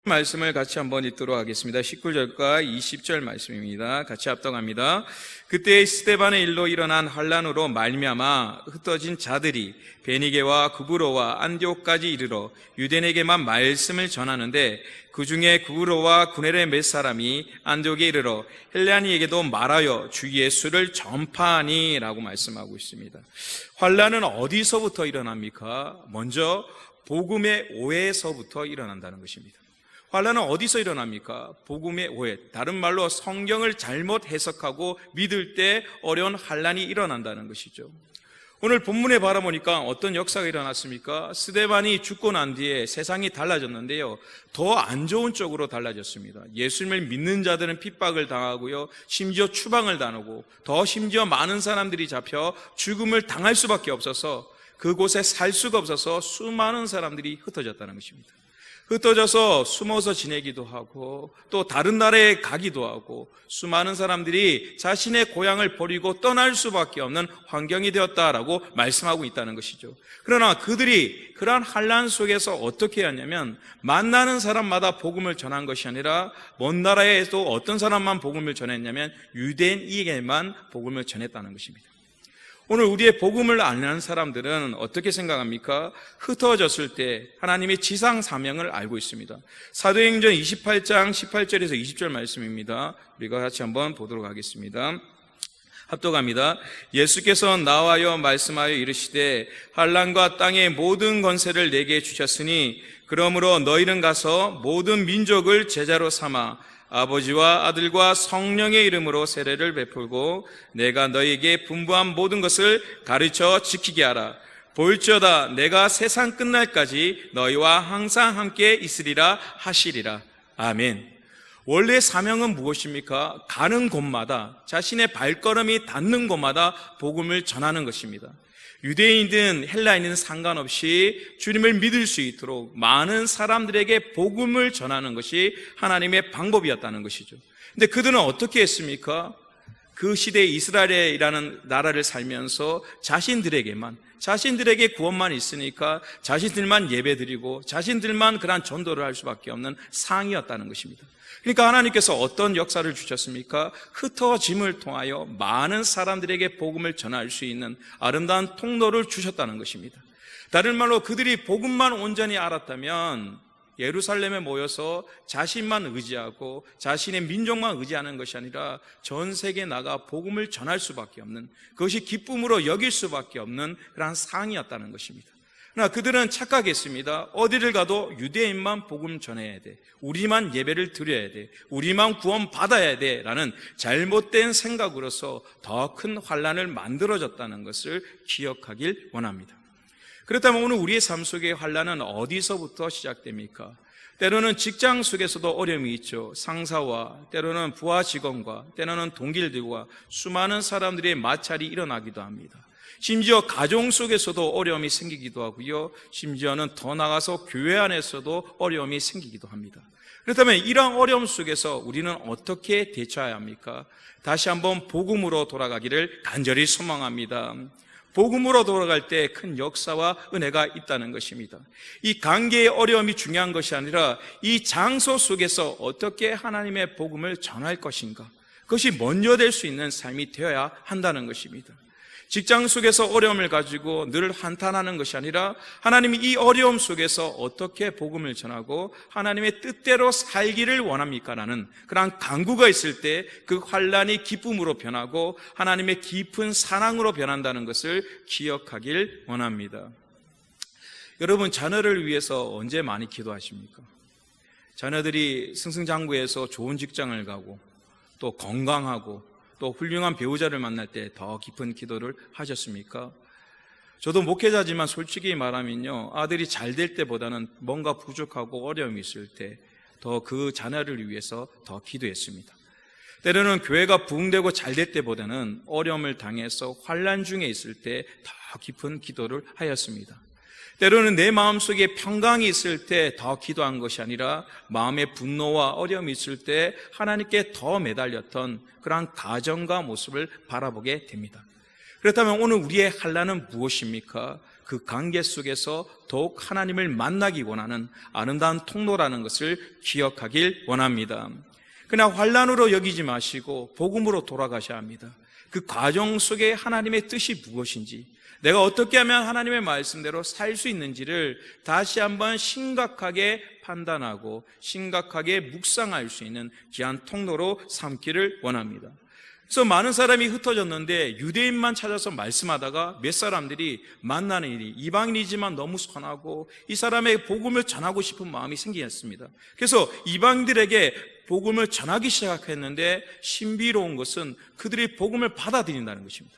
말씀을 같이 한번 읽도록 하겠습니다. 19절과 20절 말씀입니다. 같이 합독합니다. 그때 스데반의 일로 일어난 환란으로 말미암아 흩어진 자들이 베니게와 구브로와 안디옥까지 이르러 유대인에게만 말씀을 전하는데 그 중에 구브로와 구네의 몇 사람이 안디옥에 이르러 헬라니에게도 말하여 주 예수를 전파하니라고 말씀하고 있습니다. 환란은 어디서부터 일어납니까? 먼저 복음의 오해에서부터 일어난다는 것입니다. 환란은 어디서 일어납니까? 복음의 오해, 다른 말로 성경을 잘못 해석하고 믿을 때 어려운 환란이 일어난다는 것이죠. 오늘 본문에 바라보니까 어떤 역사가 일어났습니까? 스데반이 죽고 난 뒤에 세상이 달라졌는데요, 더 안 좋은 쪽으로 달라졌습니다. 예수님을 믿는 자들은 핍박을 당하고요, 심지어 추방을 당하고, 더 심지어 많은 사람들이 잡혀 죽음을 당할 수밖에 없어서 그곳에 살 수가 없어서 수많은 사람들이 흩어졌다는 것입니다. 흩어져서 숨어서 지내기도 하고 또 다른 나라에 가기도 하고 수많은 사람들이 자신의 고향을 버리고 떠날 수밖에 없는 환경이 되었다라고 말씀하고 있다는 것이죠. 그러나 그들이 그러한 환난 속에서 어떻게 했냐면 만나는 사람마다 복음을 전한 것이 아니라 먼 나라에도 어떤 사람만 복음을 전했냐면 유대인에게만 복음을 전했다는 것입니다. 오늘 우리의 복음을 아는 사람들은 어떻게 생각합니까? 흩어졌을 때 하나님의 지상 사명을 알고 있습니다. 사도행전 28장 18절에서 20절 말씀입니다. 우리가 같이 한번 보도록 하겠습니다. 합독합니다. 예수께서 나와여 말씀하여 이르시되 환난과 땅의 모든 권세를 내게 주셨으니 그러므로 너희는 가서 모든 민족을 제자로 삼아 아버지와 아들과 성령의 이름으로 세례를 베풀고 내가 너희에게 분부한 모든 것을 가르쳐 지키게 하라. 볼지어다 내가 세상 끝날까지 너희와 항상 함께 있으리라 하시리라. 아멘. 원래 사명은 무엇입니까? 가는 곳마다 자신의 발걸음이 닿는 곳마다 복음을 전하는 것입니다. 유대인이든 헬라인이든 상관없이 주님을 믿을 수 있도록 많은 사람들에게 복음을 전하는 것이 하나님의 방법이었다는 것이죠. 근데 그들은 어떻게 했습니까? 그 시대에 이스라엘이라는 나라를 살면서 자신들에게 구원만 있으니까 자신들만 예배드리고 자신들만 그러한 전도를 할 수밖에 없는 상이었다는 것입니다. 그러니까 하나님께서 어떤 역사를 주셨습니까? 흩어짐을 통하여 많은 사람들에게 복음을 전할 수 있는 아름다운 통로를 주셨다는 것입니다. 다른 말로 그들이 복음만 온전히 알았다면 예루살렘에 모여서 자신만 의지하고 자신의 민족만 의지하는 것이 아니라 전 세계에 나가 복음을 전할 수밖에 없는, 그것이 기쁨으로 여길 수밖에 없는 그러한 상이었다는 것입니다. 그러나 그들은 착각했습니다. 어디를 가도 유대인만 복음 전해야 돼, 우리만 예배를 드려야 돼, 우리만 구원받아야 돼 라는 잘못된 생각으로서 더 큰 환난을 만들어졌다는 것을 기억하길 원합니다. 그렇다면 오늘 우리의 삶 속의 환난은 어디서부터 시작됩니까? 때로는 직장 속에서도 어려움이 있죠. 상사와 때로는 부하 직원과 때로는 동기들과 수많은 사람들의 마찰이 일어나기도 합니다. 심지어 가정 속에서도 어려움이 생기기도 하고요, 심지어는 더 나아가서 교회 안에서도 어려움이 생기기도 합니다. 그렇다면 이러한 어려움 속에서 우리는 어떻게 대처해야 합니까? 다시 한번 복음으로 돌아가기를 간절히 소망합니다. 복음으로 돌아갈 때 큰 역사와 은혜가 있다는 것입니다. 이 관계의 어려움이 중요한 것이 아니라 이 장소 속에서 어떻게 하나님의 복음을 전할 것인가, 그것이 먼저 될 수 있는 삶이 되어야 한다는 것입니다. 직장 속에서 어려움을 가지고 늘 한탄하는 것이 아니라 하나님이 이 어려움 속에서 어떻게 복음을 전하고 하나님의 뜻대로 살기를 원합니까? 라는 그러한 간구가 있을 때 그 환난이 기쁨으로 변하고 하나님의 깊은 사랑으로 변한다는 것을 기억하길 원합니다. 여러분, 자녀를 위해서 언제 많이 기도하십니까? 자녀들이 승승장구해서 좋은 직장을 가고 또 건강하고 또 훌륭한 배우자를 만날 때 더 깊은 기도를 하셨습니까? 저도 목회자지만 솔직히 말하면요, 아들이 잘 될 때보다는 뭔가 부족하고 어려움이 있을 때 더 그 자녀를 위해서 더 기도했습니다. 때로는 교회가 부흥되고 잘 될 때보다는 어려움을 당해서 환난 중에 있을 때 더 깊은 기도를 하였습니다. 때로는 내 마음속에 평강이 있을 때 더 기도한 것이 아니라 마음의 분노와 어려움이 있을 때 하나님께 더 매달렸던 그러한 가정과 모습을 바라보게 됩니다. 그렇다면 오늘 우리의 환난은 무엇입니까? 그 관계 속에서 더욱 하나님을 만나기 원하는 아름다운 통로라는 것을 기억하길 원합니다. 그냥 환난으로 여기지 마시고 복음으로 돌아가셔야 합니다. 그 과정 속에 하나님의 뜻이 무엇인지, 내가 어떻게 하면 하나님의 말씀대로 살 수 있는지를 다시 한번 심각하게 판단하고 심각하게 묵상할 수 있는 귀한 통로로 삼기를 원합니다. 그래서 많은 사람이 흩어졌는데 유대인만 찾아서 말씀하다가 몇 사람들이 만나는 일이 이방인이지만 너무 선하고 이 사람에게 복음을 전하고 싶은 마음이 생겼습니다. 그래서 이방인들에게 복음을 전하기 시작했는데 신비로운 것은 그들이 복음을 받아들인다는 것입니다.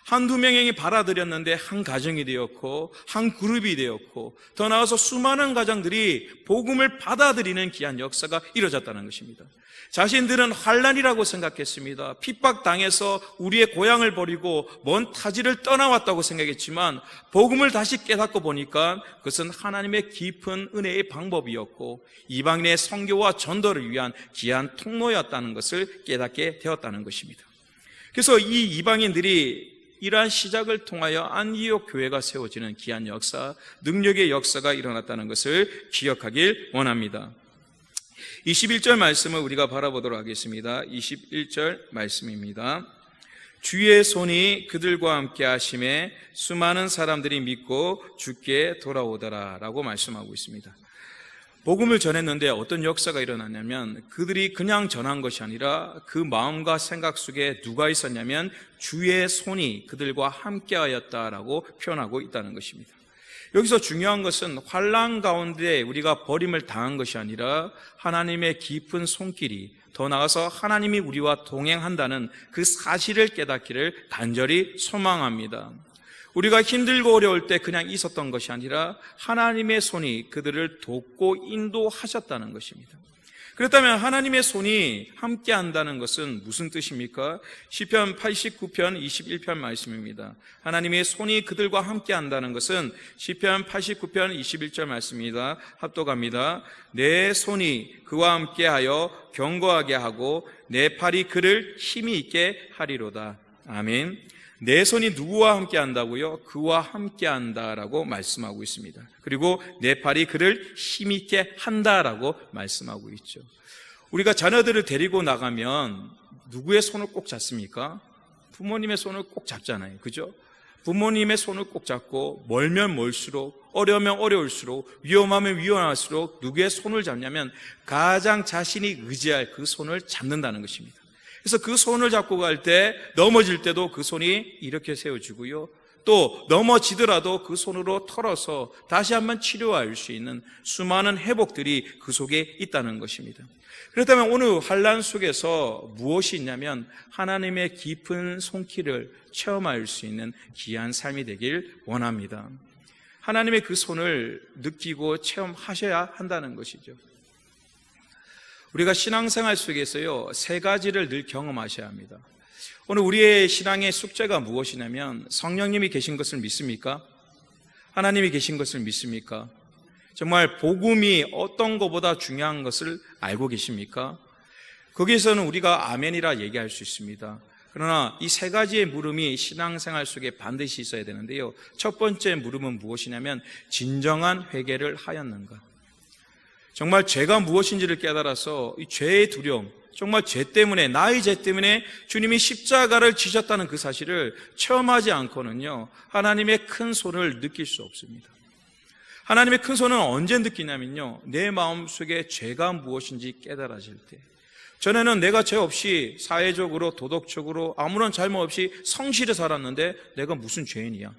한두 명이 받아들였는데 한 가정이 되었고 한 그룹이 되었고 더 나아가서 수많은 가정들이 복음을 받아들이는 귀한 역사가 이루어졌다는 것입니다. 자신들은 환난이라고 생각했습니다. 핍박당해서 우리의 고향을 버리고 먼 타지를 떠나왔다고 생각했지만 복음을 다시 깨닫고 보니까 그것은 하나님의 깊은 은혜의 방법이었고 이방인의 선교와 전도를 위한 귀한 통로였다는 것을 깨닫게 되었다는 것입니다. 그래서 이 이방인들이 이러한 시작을 통하여 안디옥 교회가 세워지는 귀한 역사, 능력의 역사가 일어났다는 것을 기억하길 원합니다. 21절 말씀을 우리가 바라보도록 하겠습니다. 21절 말씀입니다. 주의 손이 그들과 함께 하심에 수많은 사람들이 믿고 주께 돌아오더라 라고 말씀하고 있습니다. 복음을 전했는데 어떤 역사가 일어났냐면 그들이 그냥 전한 것이 아니라 그 마음과 생각 속에 누가 있었냐면 주의 손이 그들과 함께 하였다라고 표현하고 있다는 것입니다. 여기서 중요한 것은 환난 가운데 우리가 버림을 당한 것이 아니라 하나님의 깊은 손길이, 더 나아가서 하나님이 우리와 동행한다는 그 사실을 깨닫기를 간절히 소망합니다. 우리가 힘들고 어려울 때 그냥 있었던 것이 아니라 하나님의 손이 그들을 돕고 인도하셨다는 것입니다. 그렇다면 하나님의 손이 함께 한다는 것은 무슨 뜻입니까? 시편 89편 21편 말씀입니다. 하나님의 손이 그들과 함께 한다는 것은 시편 89편 21절 말씀입니다. 합독합니다. 내 손이 그와 함께하여 견고하게 하고 내 팔이 그를 힘이 있게 하리로다. 아멘. 내 손이 누구와 함께 한다고요? 그와 함께 한다라고 말씀하고 있습니다. 그리고 내 팔이 그를 힘있게 한다라고 말씀하고 있죠. 우리가 자녀들을 데리고 나가면 누구의 손을 꼭 잡습니까? 부모님의 손을 꼭 잡잖아요. 그죠? 부모님의 손을 꼭 잡고 멀면 멀수록, 어려우면 어려울수록, 위험하면 위험할수록 누구의 손을 잡냐면 가장 자신이 의지할 그 손을 잡는다는 것입니다. 그래서 그 손을 잡고 갈 때 넘어질 때도 그 손이 이렇게 세워지고요. 또 넘어지더라도 그 손으로 털어서 다시 한번 치료할 수 있는 수많은 회복들이 그 속에 있다는 것입니다. 그렇다면 오늘 환난 속에서 무엇이 있냐면 하나님의 깊은 손길을 체험할 수 있는 귀한 삶이 되길 원합니다. 하나님의 그 손을 느끼고 체험하셔야 한다는 것이죠. 우리가 신앙생활 속에서요, 세 가지를 늘 경험하셔야 합니다. 오늘 우리의 신앙의 숙제가 무엇이냐면 성령님이 계신 것을 믿습니까? 하나님이 계신 것을 믿습니까? 정말 복음이 어떤 것보다 중요한 것을 알고 계십니까? 거기에서는 우리가 아멘이라 얘기할 수 있습니다. 그러나 이 세 가지의 물음이 신앙생활 속에 반드시 있어야 되는데요. 첫 번째 물음은 무엇이냐면 진정한 회개를 하였는가? 정말 죄가 무엇인지를 깨달아서 이 죄의 두려움, 정말 죄 때문에, 나의 죄 때문에 주님이 십자가를 지셨다는 그 사실을 체험하지 않고는요, 하나님의 큰 손을 느낄 수 없습니다. 하나님의 큰 손은 언제 느끼냐면요, 내 마음속에 죄가 무엇인지 깨달아질 때. 전에는 내가 죄 없이 사회적으로, 도덕적으로 아무런 잘못 없이 성실히 살았는데 내가 무슨 죄인이야?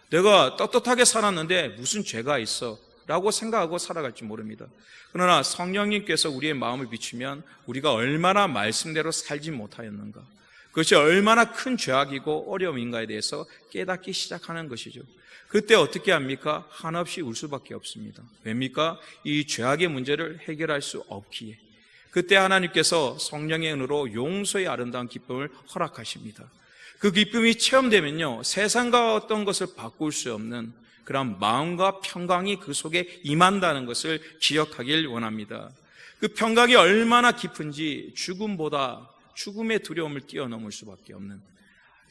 내가 떳떳하게 살았는데 무슨 죄가 있어? 라고 생각하고 살아갈지 모릅니다. 그러나 성령님께서 우리의 마음을 비추면 우리가 얼마나 말씀대로 살지 못하였는가, 그것이 얼마나 큰 죄악이고 어려움인가에 대해서 깨닫기 시작하는 것이죠. 그때 어떻게 합니까? 한없이 울 수밖에 없습니다. 왜입니까? 이 죄악의 문제를 해결할 수 없기에. 그때 하나님께서 성령의 은혜로 용서의 아름다운 기쁨을 허락하십니다. 그 기쁨이 체험되면요, 세상과 어떤 것을 바꿀 수 없는 그런 마음과 평강이 그 속에 임한다는 것을 기억하길 원합니다. 그 평강이 얼마나 깊은지 죽음보다, 죽음의 두려움을 뛰어넘을 수밖에 없는,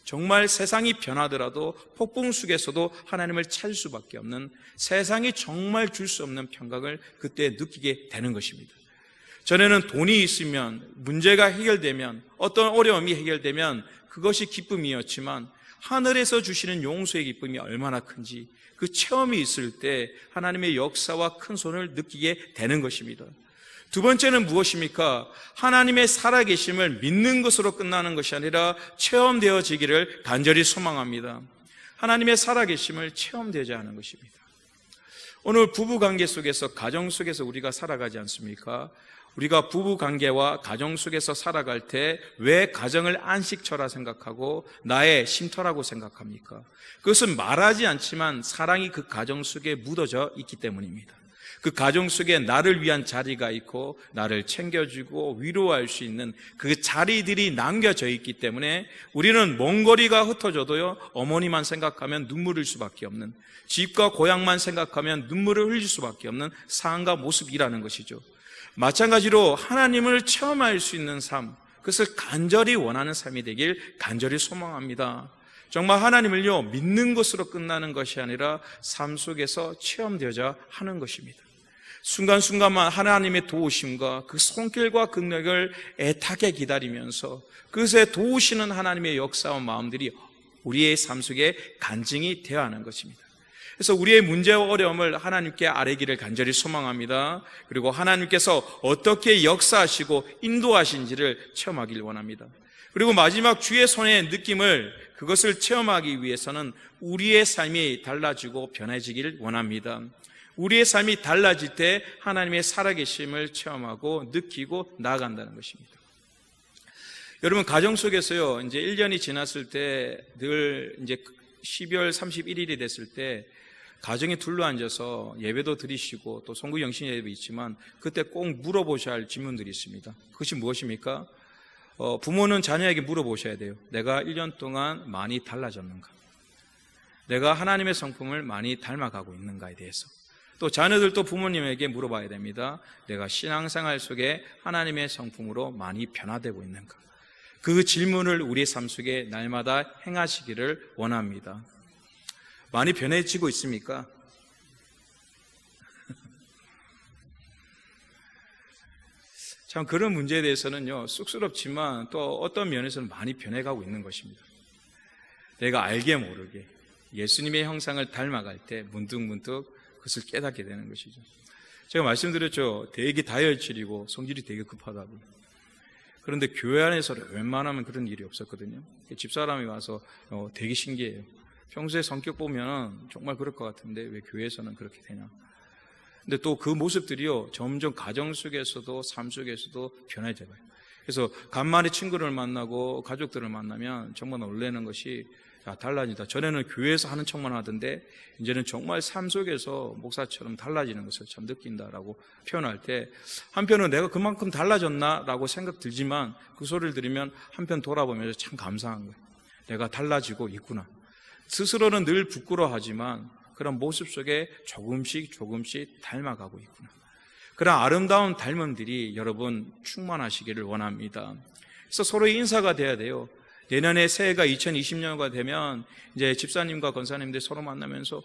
정말 세상이 변하더라도 폭풍 속에서도 하나님을 찾을 수밖에 없는, 세상이 정말 줄 수 없는 평강을 그때 느끼게 되는 것입니다. 전에는 돈이 있으면, 문제가 해결되면, 어떤 어려움이 해결되면 그것이 기쁨이었지만 하늘에서 주시는 용서의 기쁨이 얼마나 큰지 그 체험이 있을 때 하나님의 역사와 큰 손을 느끼게 되는 것입니다. 두 번째는 무엇입니까? 하나님의 살아계심을 믿는 것으로 끝나는 것이 아니라 체험되어지기를 간절히 소망합니다. 하나님의 살아계심을 체험되어야 하는 것입니다. 오늘 부부관계 속에서, 가정 속에서 우리가 살아가지 않습니까? 우리가 부부관계와 가정 속에서 살아갈 때 왜 가정을 안식처라 생각하고 나의 쉼터라고 생각합니까? 그것은 말하지 않지만 사랑이 그 가정 속에 묻어져 있기 때문입니다. 그 가정 속에 나를 위한 자리가 있고 나를 챙겨주고 위로할 수 있는 그 자리들이 남겨져 있기 때문에 우리는 먼 거리가 흩어져도요, 어머니만 생각하면 눈물을 수밖에 없는, 집과 고향만 생각하면 눈물을 흘릴 수밖에 없는 상황과 모습이라는 것이죠. 마찬가지로 하나님을 체험할 수 있는 삶, 그것을 간절히 원하는 삶이 되길 간절히 소망합니다. 정말 하나님을요, 믿는 것으로 끝나는 것이 아니라 삶 속에서 체험되어야 하는 것입니다. 순간순간만 하나님의 도우심과 그 손길과 능력을 애타게 기다리면서 그것에 도우시는 하나님의 역사와 마음들이 우리의 삶 속에 간증이 되어야 하는 것입니다. 그래서 우리의 문제와 어려움을 하나님께 아뢰기를 간절히 소망합니다. 그리고 하나님께서 어떻게 역사하시고 인도하신지를 체험하기를 원합니다. 그리고 마지막 주의 손의 느낌을, 그것을 체험하기 위해서는 우리의 삶이 달라지고 변해지기를 원합니다. 우리의 삶이 달라질 때 하나님의 살아계심을 체험하고 느끼고 나아간다는 것입니다. 여러분, 가정 속에서요, 이제 1년이 지났을 때, 늘 이제 12월 31일이 됐을 때 가정에 둘러앉아서 예배도 드리시고 또 송구 영신 예배도 있지만 그때 꼭 물어보셔야 할 질문들이 있습니다. 그것이 무엇입니까? 부모는 자녀에게 물어보셔야 돼요. 내가 1년 동안 많이 달라졌는가? 내가 하나님의 성품을 많이 닮아가고 있는가에 대해서. 또 자녀들도 부모님에게 물어봐야 됩니다. 내가 신앙생활 속에 하나님의 성품으로 많이 변화되고 있는가? 그 질문을 우리의 삶 속에 날마다 행하시기를 원합니다. 많이 변해지고 있습니까? 참 그런 문제에 대해서는요, 쑥스럽지만 또 어떤 면에서는 많이 변해가고 있는 것입니다. 내가 알게 모르게 예수님의 형상을 닮아갈 때 문득문득 그것을 깨닫게 되는 것이죠. 제가 말씀드렸죠. 되게 다혈질이고 성질이 되게 급하다고. 그런데 교회 안에서는 웬만하면 그런 일이 없었거든요. 집사람이 와서 되게 신기해요. 평소에 성격 보면 정말 그럴 것 같은데 왜 교회에서는 그렇게 되냐. 근데 또 그 모습들이요, 점점 가정 속에서도 삶 속에서도 변해져요. 그래서 간만에 친구를 만나고 가족들을 만나면 정말 놀라는 것이, 야, 달라진다. 전에는 교회에서 하는 척만 하던데 이제는 정말 삶 속에서 목사처럼 달라지는 것을 참 느낀다라고 표현할 때, 한편은 내가 그만큼 달라졌나라고 생각 들지만 그 소리를 들으면 한편 돌아보면서 참 감사한 거예요. 내가 달라지고 있구나. 스스로는 늘 부끄러워하지만 그런 모습 속에 조금씩 닮아가고 있구나. 그런 아름다운 닮음들이 여러분 충만하시기를 원합니다. 그래서 서로 인사가 돼야 돼요. 내년에 새해가 2020년가 되면 이제 집사님과 권사님들 서로 만나면서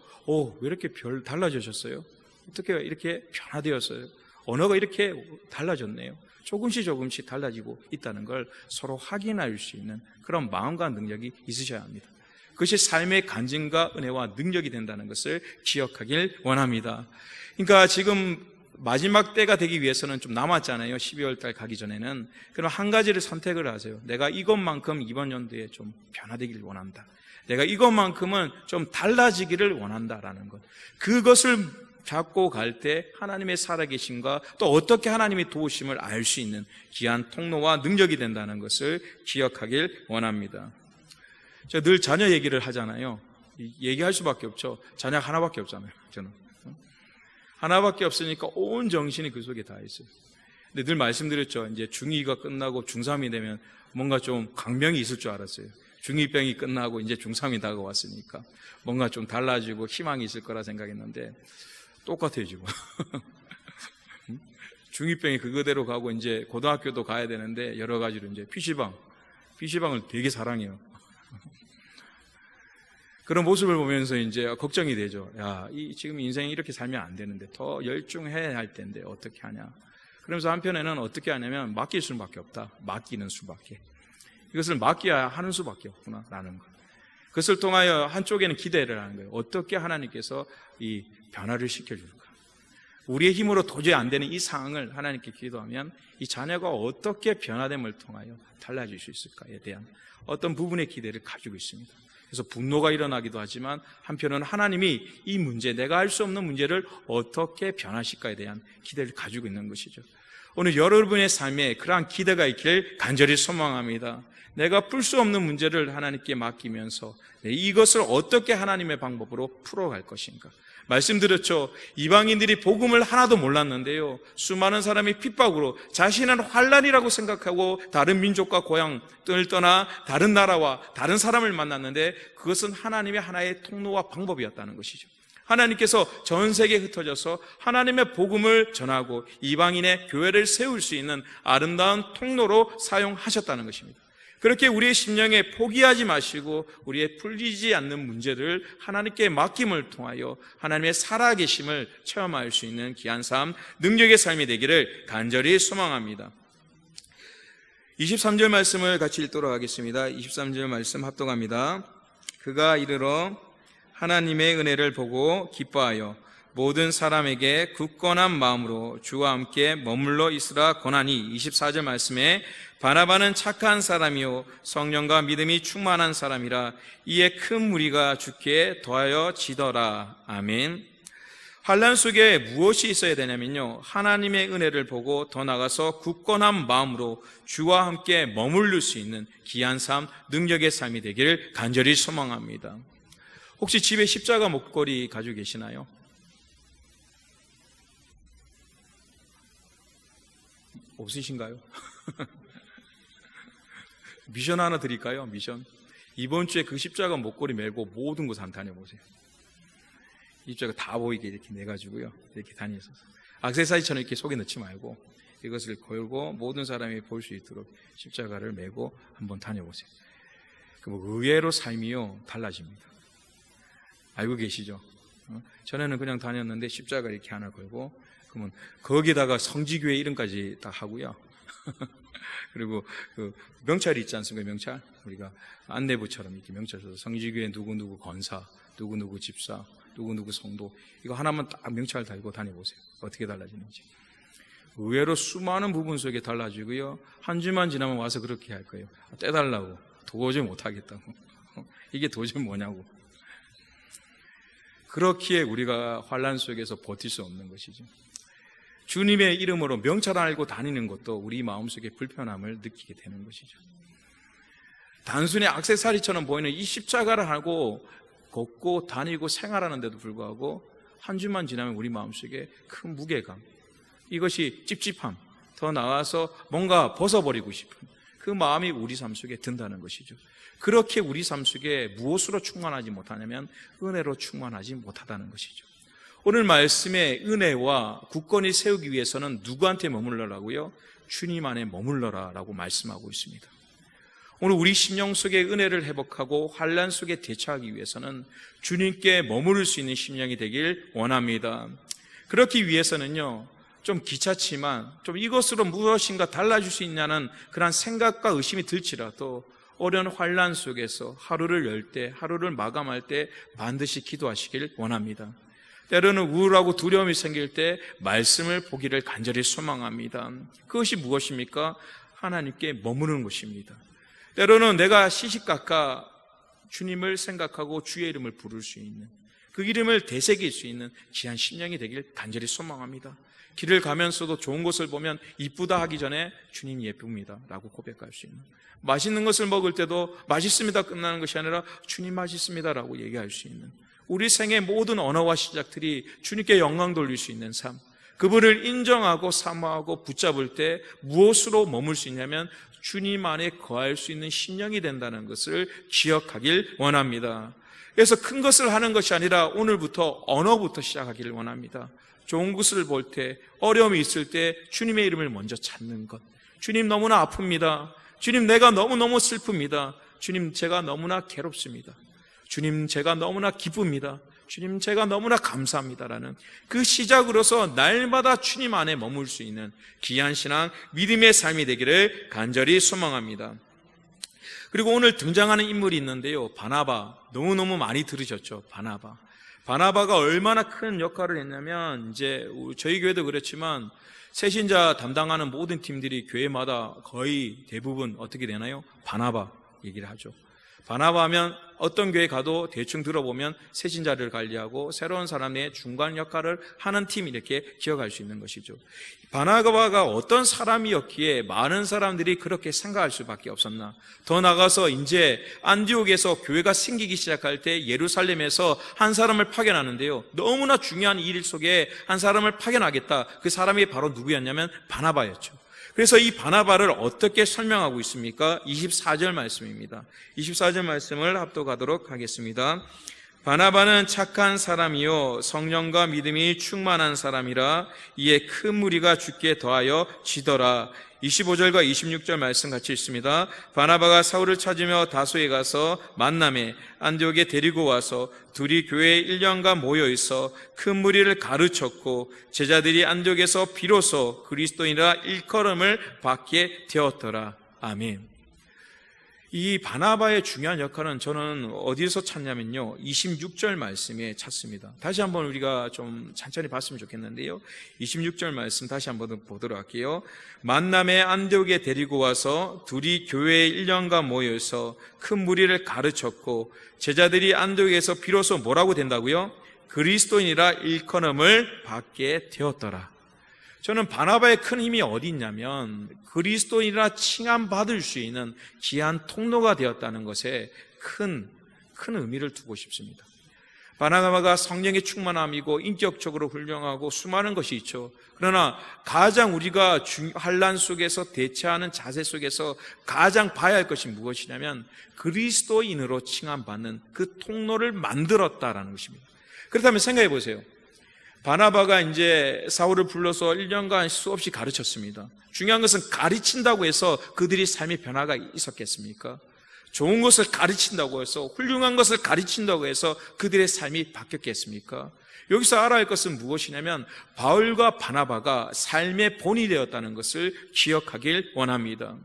왜 이렇게 달라지셨어요? 어떻게 이렇게 변화되었어요? 언어가 이렇게 달라졌네요. 조금씩 달라지고 있다는 걸 서로 확인할 수 있는 그런 마음과 능력이 있으셔야 합니다. 그것이 삶의 간증과 은혜와 능력이 된다는 것을 기억하길 원합니다. 그러니까 지금 마지막 때가 되기 위해서는 좀 남았잖아요. 12월 달 가기 전에는. 그럼 한 가지를 선택을 하세요. 내가 이것만큼 이번 연도에 좀 변화되기를 원한다. 내가 이것만큼은 좀 달라지기를 원한다라는 것. 그것을 잡고 갈 때 하나님의 살아계심과 또 어떻게 하나님의 도우심을 알 수 있는 귀한 통로와 능력이 된다는 것을 기억하길 원합니다. 제가 늘 자녀 얘기를 하잖아요. 얘기할 수밖에 없죠. 자녀 하나밖에 없잖아요. 저는 하나밖에 없으니까 온 정신이 그 속에 다 있어요. 근데 늘 말씀드렸죠. 이제 중2가 끝나고 중3이 되면 뭔가 좀 강명이 있을 줄 알았어요. 중2병이 끝나고 이제 중3이 다가왔으니까 뭔가 좀 달라지고 희망이 있을 거라 생각했는데 똑같아요 지금. 중2병이 그거대로 가고 이제 고등학교도 가야 되는데 여러 가지로 이제 PC방을 되게 사랑해요. 그런 모습을 보면서 이제 걱정이 되죠. 야, 지금 인생이 이렇게 살면 안 되는데, 더 열중해야 할 텐데 어떻게 하냐. 그러면서 한편에는 어떻게 하냐면 맡길 수밖에 없다. 맡기는 수밖에. 이것을 맡겨야 하는 수밖에 없구나라는 것. 그것을 통하여 한쪽에는 기대를 하는 거예요. 어떻게 하나님께서 이 변화를 시켜줄까? 우리의 힘으로 도저히 안 되는 이 상황을 하나님께 기도하면 이 자녀가 어떻게 변화됨을 통하여 달라질 수 있을까에 대한 어떤 부분의 기대를 가지고 있습니다. 그래서 분노가 일어나기도 하지만 한편으로는 하나님이 이 문제, 내가 할 수 없는 문제를 어떻게 변화시킬까에 대한 기대를 가지고 있는 것이죠. 오늘 여러분의 삶에 그러한 기대가 있기를 간절히 소망합니다. 내가 풀 수 없는 문제를 하나님께 맡기면서 이것을 어떻게 하나님의 방법으로 풀어갈 것인가. 말씀드렸죠. 이방인들이 복음을 하나도 몰랐는데요, 수많은 사람이 핍박으로 자신은 환난이라고 생각하고 다른 민족과 고향을 떠나 다른 나라와 다른 사람을 만났는데 그것은 하나님의 하나의 통로와 방법이었다는 것이죠. 하나님께서 전 세계에 흩어져서 하나님의 복음을 전하고 이방인의 교회를 세울 수 있는 아름다운 통로로 사용하셨다는 것입니다. 그렇게 우리의 심령에 포기하지 마시고 우리의 풀리지 않는 문제를 하나님께 맡김을 통하여 하나님의 살아계심을 체험할 수 있는 귀한 삶, 능력의 삶이 되기를 간절히 소망합니다. 23절 말씀을 같이 읽도록 하겠습니다. 23절 말씀 합독합니다. 그가 이르러 하나님의 은혜를 보고 기뻐하여 모든 사람에게 굳건한 마음으로 주와 함께 머물러 있으라 권하니, 24절 말씀에 바나바는 착한 사람이요 성령과 믿음이 충만한 사람이라 이에 큰 무리가 주께 더하여 지더라. 아멘. 환난 속에 무엇이 있어야 되냐면요, 하나님의 은혜를 보고 더 나아가서 굳건한 마음으로 주와 함께 머무를 수 있는 귀한 삶, 능력의 삶이 되기를 간절히 소망합니다. 혹시 집에 십자가 목걸이 가지고 계시나요? 없으신가요? 미션 하나 드릴까요? 미션. 이번 주에 그 십자가 목걸이 메고 모든 곳 한번 다녀보세요. 십자가 다 보이게 이렇게 내가지고요, 이렇게 다니셔서 액세서리처럼 이렇게 속에 넣지 말고 이것을 걸고 모든 사람이 볼 수 있도록 십자가를 메고 한번 다녀보세요. 의외로 삶이요 달라집니다. 알고 계시죠? 전에는 그냥 다녔는데 십자가 이렇게 하나 걸고, 그러면 거기다가 성지교회 이름까지 다 하고요. 그리고 그 명찰이 있지 않습니까? 명찰. 우리가 안내부처럼 이렇게 명찰 써서 성지교회 누구누구 권사, 누구누구 집사, 누구누구 성도, 이거 하나만 딱 명찰 달고 다녀보세요. 어떻게 달라지는지. 의외로 수많은 부분 속에 달라지고요, 한 주만 지나면 와서 그렇게 할 거예요. 떼달라고. 도저히 못하겠다고. 이게 도저히 뭐냐고. 그렇기에 우리가 환난 속에서 버틸 수 없는 것이죠. 주님의 이름으로 명찰 알고 다니는 것도 우리 마음속에 불편함을 느끼게 되는 것이죠. 단순히 액세서리처럼 보이는 이 십자가를 하고 걷고 다니고 생활하는데도 불구하고 한 주만 지나면 우리 마음속에 큰 무게감, 이것이 찝찝함, 더 나아가서 뭔가 벗어버리고 싶은 그 마음이 우리 삶 속에 든다는 것이죠. 그렇게 우리 삶 속에 무엇으로 충만하지 못하냐면 은혜로 충만하지 못하다는 것이죠. 오늘 말씀의 은혜와 굳건히 세우기 위해서는 누구한테 머물러라고요? 주님 안에 머물러라 라고 말씀하고 있습니다. 오늘 우리 심령 속의 은혜를 회복하고 환난 속에 대처하기 위해서는 주님께 머무를 수 있는 심령이 되길 원합니다. 그렇기 위해서는요, 좀 귀찮지만 좀 이것으로 무엇인가 달라질 수 있냐는 그런 생각과 의심이 들지라도 어려운 환난 속에서 하루를 열 때, 하루를 마감할 때 반드시 기도하시길 원합니다. 때로는 우울하고 두려움이 생길 때 말씀을 보기를 간절히 소망합니다. 그것이 무엇입니까? 하나님께 머무르는 것입니다. 때로는 내가 시시각각 주님을 생각하고 주의 이름을 부를 수 있는, 그 이름을 되새길 수 있는 귀한 심령이 되길 간절히 소망합니다. 길을 가면서도 좋은 것을 보면 이쁘다 하기 전에 주님 예쁩니다 라고 고백할 수 있는, 맛있는 것을 먹을 때도 맛있습니다 끝나는 것이 아니라 주님 맛있습니다 라고 얘기할 수 있는, 우리 생의 모든 언어와 시작들이 주님께 영광 돌릴 수 있는 삶, 그분을 인정하고 사모하고 붙잡을 때 무엇으로 머물 수 있냐면 주님 안에 거할 수 있는 심령이 된다는 것을 기억하길 원합니다. 그래서 큰 것을 하는 것이 아니라 오늘부터 언어부터 시작하기를 원합니다. 좋은 것을 볼 때, 어려움이 있을 때 주님의 이름을 먼저 찾는 것. 주님 너무나 아픕니다. 주님 내가 너무너무 슬픕니다. 주님 제가 너무나 괴롭습니다. 주님 제가 너무나 기쁩니다. 주님 제가 너무나 감사합니다라는 그 시작으로서 날마다 주님 안에 머물 수 있는 귀한 신앙, 믿음의 삶이 되기를 간절히 소망합니다. 그리고 오늘 등장하는 인물이 있는데요, 바나바. 너무너무 많이 들으셨죠? 바나바가 얼마나 큰 역할을 했냐면, 이제 저희 교회도 그렇지만 새신자 담당하는 모든 팀들이 교회마다 거의 대부분 어떻게 되나요? 바나바 얘기를 하죠. 바나바 하면 어떤 교회 가도 대충 들어보면 새신자를 관리하고 새로운 사람의 중간 역할을 하는 팀, 이렇게 기억할 수 있는 것이죠. 바나바가 어떤 사람이었기에 많은 사람들이 그렇게 생각할 수밖에 없었나. 더 나아가서 이제 안디옥에서 교회가 생기기 시작할 때 예루살렘에서 한 사람을 파견하는데요, 너무나 중요한 일 속에 한 사람을 파견하겠다. 그 사람이 바로 누구였냐면 바나바였죠. 그래서 이 바나바를 어떻게 설명하고 있습니까? 24절 말씀입니다. 24절 말씀을 합독하도록 하겠습니다. 바나바는 착한 사람이요 성령과 믿음이 충만한 사람이라 이에 큰 무리가 주께 더하여 지더라. 25절과 26절 말씀 같이 있습니다. 바나바가 사울을 찾으며 다소에 가서 만남에 안디옥에 데리고 와서 둘이 교회에 1년간 모여 있어 큰 무리를 가르쳤고 제자들이 안디옥에서 비로소 그리스도인이라 일컬음을 받게 되었더라. 아멘. 이 바나바의 중요한 역할은 저는 어디에서 찾냐면요, 26절 말씀에 찾습니다. 다시 한번 우리가 좀 천천히 봤으면 좋겠는데요, 26절 말씀 다시 한번 보도록 할게요. 만남에 안디옥에 데리고 와서 둘이 교회에 1년간 모여서 큰 무리를 가르쳤고 제자들이 안디옥에서 비로소 뭐라고 된다고요? 그리스도인이라 일컬음을 받게 되었더라. 저는 바나바의 큰 힘이 어디 있냐면 그리스도인이라 칭함받을 수 있는 귀한 통로가 되었다는 것에 큰 의미를 두고 싶습니다. 바나바가 성령의 충만함이고 인격적으로 훌륭하고 수많은 것이 있죠. 그러나 가장 우리가 환난 속에서 대처하는 자세 속에서 가장 봐야 할 것이 무엇이냐면 그리스도인으로 칭함받는 그 통로를 만들었다라는 것입니다. 그렇다면 생각해 보세요. 바나바가 이제 사울을 불러서 1년간 수없이 가르쳤습니다. 중요한 것은 가르친다고 해서 그들이 삶의 변화가 있었겠습니까? 좋은 것을 가르친다고 해서, 훌륭한 것을 가르친다고 해서 그들의 삶이 바뀌었겠습니까? 여기서 알아야 할 것은 무엇이냐면 바울과 바나바가 삶의 본이 되었다는 것을 기억하길 원합니다.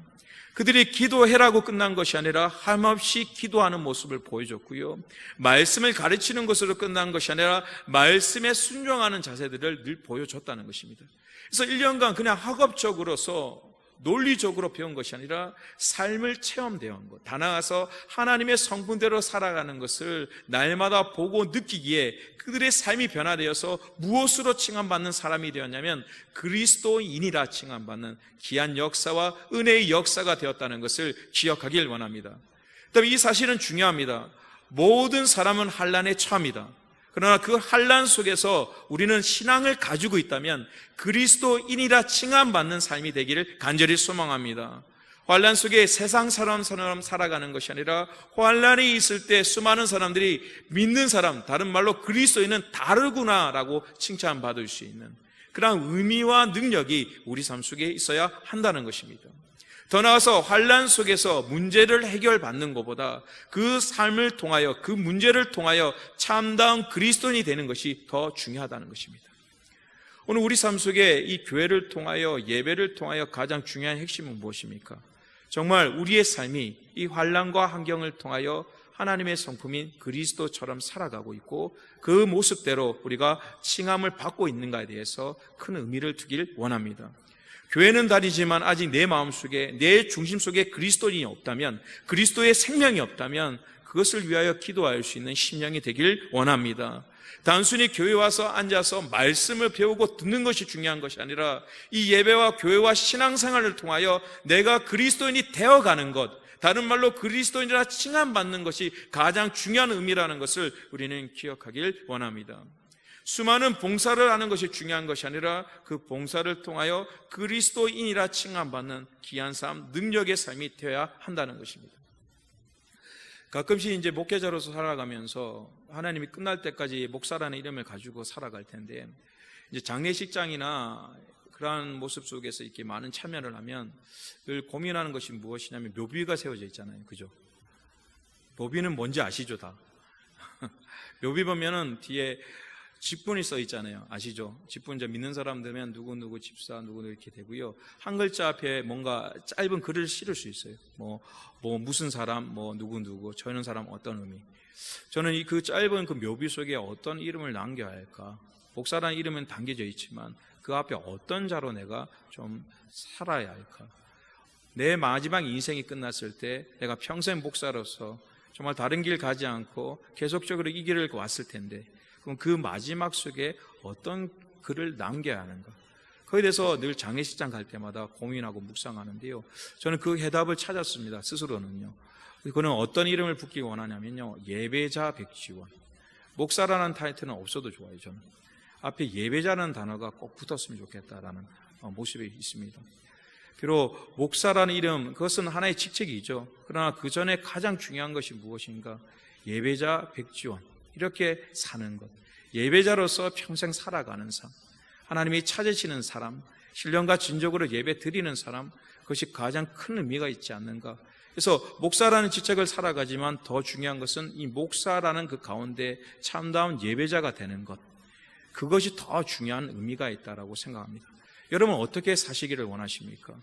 그들이 기도해라고 끝난 것이 아니라 한없이 기도하는 모습을 보여줬고요, 말씀을 가르치는 것으로 끝난 것이 아니라 말씀에 순종하는 자세들을 늘 보여줬다는 것입니다. 그래서 1년간 그냥 학업적으로서 논리적으로 배운 것이 아니라 삶을 체험대한 것, 다 나아가서 하나님의 성분대로 살아가는 것을 날마다 보고 느끼기에 그들의 삶이 변화되어서 무엇으로 칭함받는 사람이 되었냐면 그리스도인이라 칭함받는 귀한 역사와 은혜의 역사가 되었다는 것을 기억하길 원합니다. 그다음에 이 사실은 중요합니다. 모든 사람은 환난에 처합니다. 그러나 그 환난 속에서 우리는 신앙을 가지고 있다면 그리스도인이라 칭함받는 삶이 되기를 간절히 소망합니다. 환난 속에 세상 사람처럼 살아가는 것이 아니라 환난이 있을 때 수많은 사람들이 믿는 사람, 다른 말로 그리스도인은 다르구나라고 칭찬받을 수 있는 그런 의미와 능력이 우리 삶 속에 있어야 한다는 것입니다. 더 나아가서 환난 속에서 문제를 해결받는 것보다 그 삶을 통하여, 그 문제를 통하여 참다운 그리스도인이 되는 것이 더 중요하다는 것입니다. 오늘 우리 삶 속에 이 교회를 통하여, 예배를 통하여 가장 중요한 핵심은 무엇입니까? 정말 우리의 삶이 이 환난과 환경을 통하여 하나님의 성품인 그리스도처럼 살아가고 있고 그 모습대로 우리가 칭함을 받고 있는가에 대해서 큰 의미를 두길 원합니다. 교회는 다니지만 아직 내 마음속에, 내 중심 속에 그리스도인이 없다면, 그리스도의 생명이 없다면 그것을 위하여 기도할 수 있는 심령이 되길 원합니다. 단순히 교회 와서 앉아서 말씀을 배우고 듣는 것이 중요한 것이 아니라 이 예배와 교회와 신앙생활을 통하여 내가 그리스도인이 되어가는 것, 다른 말로 그리스도인이라 칭함받는 것이 가장 중요한 의미라는 것을 우리는 기억하길 원합니다. 수많은 봉사를 하는 것이 중요한 것이 아니라 그 봉사를 통하여 그리스도인이라 칭함받는 귀한 삶, 능력의 삶이 되어야 한다는 것입니다. 가끔씩 이제 목회자로서 살아가면서 하나님이 끝날 때까지 목사라는 이름을 가지고 살아갈 텐데, 이제 장례식장이나 그러한 모습 속에서 이렇게 많은 참여를 하면 늘 고민하는 것이 무엇이냐면 묘비가 세워져 있잖아요. 그죠? 묘비는 뭔지 아시죠? 다. 묘비 보면은 뒤에 직분이 써 있잖아요. 아시죠? 직분 이제 믿는 사람 되면 누구누구 집사 누구누구 이렇게 되고요. 한 글자 앞에 뭔가 짧은 글을 실을 수 있어요. 뭐 무슨 사람, 뭐 누구누구, 저는 사람 어떤 의미. 저는 그 짧은 그 묘비 속에 어떤 이름을 남겨야 할까? 목사라는 이름은 담겨져 있지만 그 앞에 어떤 자로 내가 좀 살아야 할까? 내 마지막 인생이 끝났을 때 내가 평생 목사로서 정말 다른 길 가지 않고 계속적으로 이 길을 왔을 텐데 그럼 그 마지막 속에 어떤 글을 남겨야 하는가? 거기에 대해서 늘 장례식장 갈 때마다 고민하고 묵상하는데요. 저는 그 해답을 찾았습니다. 스스로는요. 그는 어떤 이름을 붙기 원하냐면요. 예배자 백지원. 목사라는 타이틀은 없어도 좋아요. 저는 앞에 예배자라는 단어가 꼭 붙었으면 좋겠다라는 모습이 있습니다. 비록 목사라는 이름, 그것은 하나의 직책이죠. 그러나 그 전에 가장 중요한 것이 무엇인가? 예배자 백지원. 이렇게 사는 것. 예배자로서 평생 살아가는 삶. 하나님이 찾으시는 사람, 신령과 진정으로 예배 드리는 사람, 그것이 가장 큰 의미가 있지 않는가. 그래서 목사라는 직책을 살아가지만 더 중요한 것은 이 목사라는 그 가운데 참다운 예배자가 되는 것. 그것이 더 중요한 의미가 있다고 생각합니다. 여러분 어떻게 사시기를 원하십니까?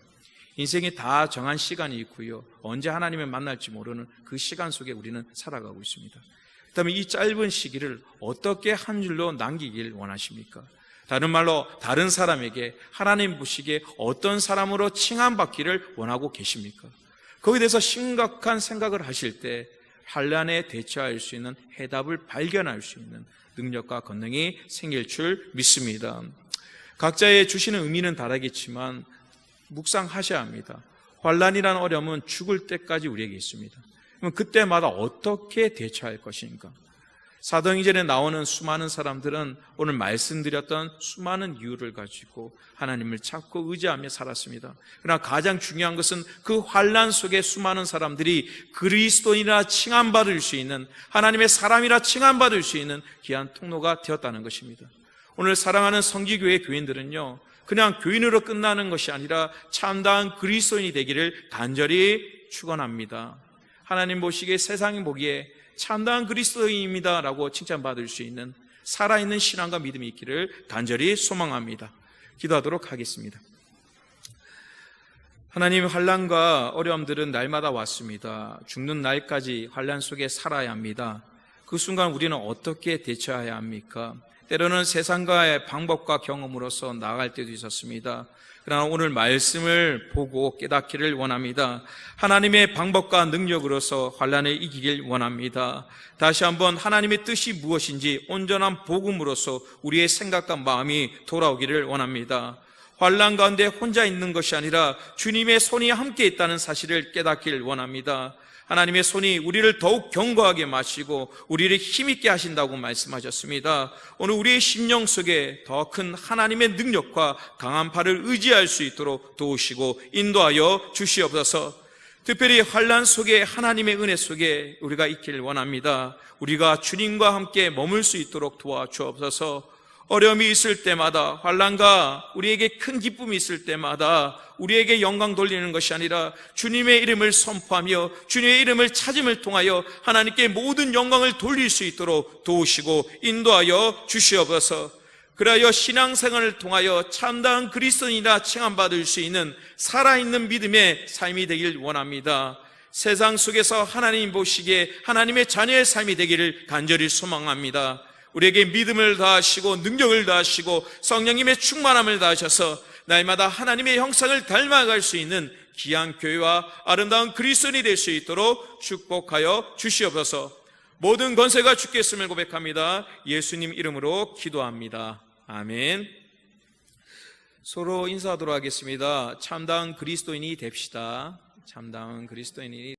인생이 다 정한 시간이 있고요. 언제 하나님을 만날지 모르는 그 시간 속에 우리는 살아가고 있습니다. 그렇다면 이 짧은 시기를 어떻게 한 줄로 남기길 원하십니까? 다른 말로 다른 사람에게 하나님 보시기에 어떤 사람으로 칭함받기를 원하고 계십니까? 거기에 대해서 심각한 생각을 하실 때 환난에 대처할 수 있는 해답을 발견할 수 있는 능력과 권능이 생길 줄 믿습니다. 각자의 주시는 의미는 다르겠지만 묵상하셔야 합니다. 환난이라는 어려움은 죽을 때까지 우리에게 있습니다. 그럼 그때마다 어떻게 대처할 것인가? 사도행전에 나오는 수많은 사람들은 오늘 말씀드렸던 수많은 이유를 가지고 하나님을 찾고 의지하며 살았습니다. 그러나 가장 중요한 것은 그 환난 속에 수많은 사람들이 그리스도인이라 칭함받을 수 있는 하나님의 사람이라 칭함받을 수 있는 귀한 통로가 되었다는 것입니다. 오늘 사랑하는 성지교회 교인들은요, 그냥 교인으로 끝나는 것이 아니라 참다운 그리스도인이 되기를 간절히 축원합니다. 하나님 보시기에 세상이 보기에 참다운 그리스도인입니다 라고 칭찬받을 수 있는 살아있는 신앙과 믿음이 있기를 간절히 소망합니다. 기도하도록 하겠습니다. 하나님, 환난과 어려움들은 날마다 왔습니다. 죽는 날까지 환난 속에 살아야 합니다. 그 순간 우리는 어떻게 대처해야 합니까? 때로는 세상과의 방법과 경험으로서 나아갈 때도 있었습니다. 그러나 오늘 말씀을 보고 깨닫기를 원합니다. 하나님의 방법과 능력으로서 환난을 이기길 원합니다. 다시 한번 하나님의 뜻이 무엇인지 온전한 복음으로서 우리의 생각과 마음이 돌아오기를 원합니다. 환난 가운데 혼자 있는 것이 아니라 주님의 손이 함께 있다는 사실을 깨닫기를 원합니다. 하나님의 손이 우리를 더욱 견고하게 마시고 우리를 힘있게 하신다고 말씀하셨습니다. 오늘 우리의 심령 속에 더 큰 하나님의 능력과 강한 팔을 의지할 수 있도록 도우시고 인도하여 주시옵소서. 특별히 환난 속에 하나님의 은혜 속에 우리가 있기를 원합니다. 우리가 주님과 함께 머물 수 있도록 도와주옵소서. 어려움이 있을 때마다, 환난과 우리에게 큰 기쁨이 있을 때마다 우리에게 영광 돌리는 것이 아니라 주님의 이름을 선포하며 주님의 이름을 찾음을 통하여 하나님께 모든 영광을 돌릴 수 있도록 도우시고 인도하여 주시옵소서. 그리하여 신앙생활을 통하여 참다운 그리스도인이라 칭함받을 수 있는 살아있는 믿음의 삶이 되길 원합니다. 세상 속에서 하나님 보시기에 하나님의 자녀의 삶이 되기를 간절히 소망합니다. 우리에게 믿음을 다하시고 능력을 다하시고 성령님의 충만함을 다하셔서 날마다 하나님의 형상을 닮아갈 수 있는 귀한 교회와 아름다운 그리스도인이 될 수 있도록 축복하여 주시옵소서. 모든 권세가 주께 있음을 고백합니다. 예수님 이름으로 기도합니다. 아멘. 서로 인사하도록 하겠습니다. 참다운 그리스도인이 됩시다. 참다운 그리스도인이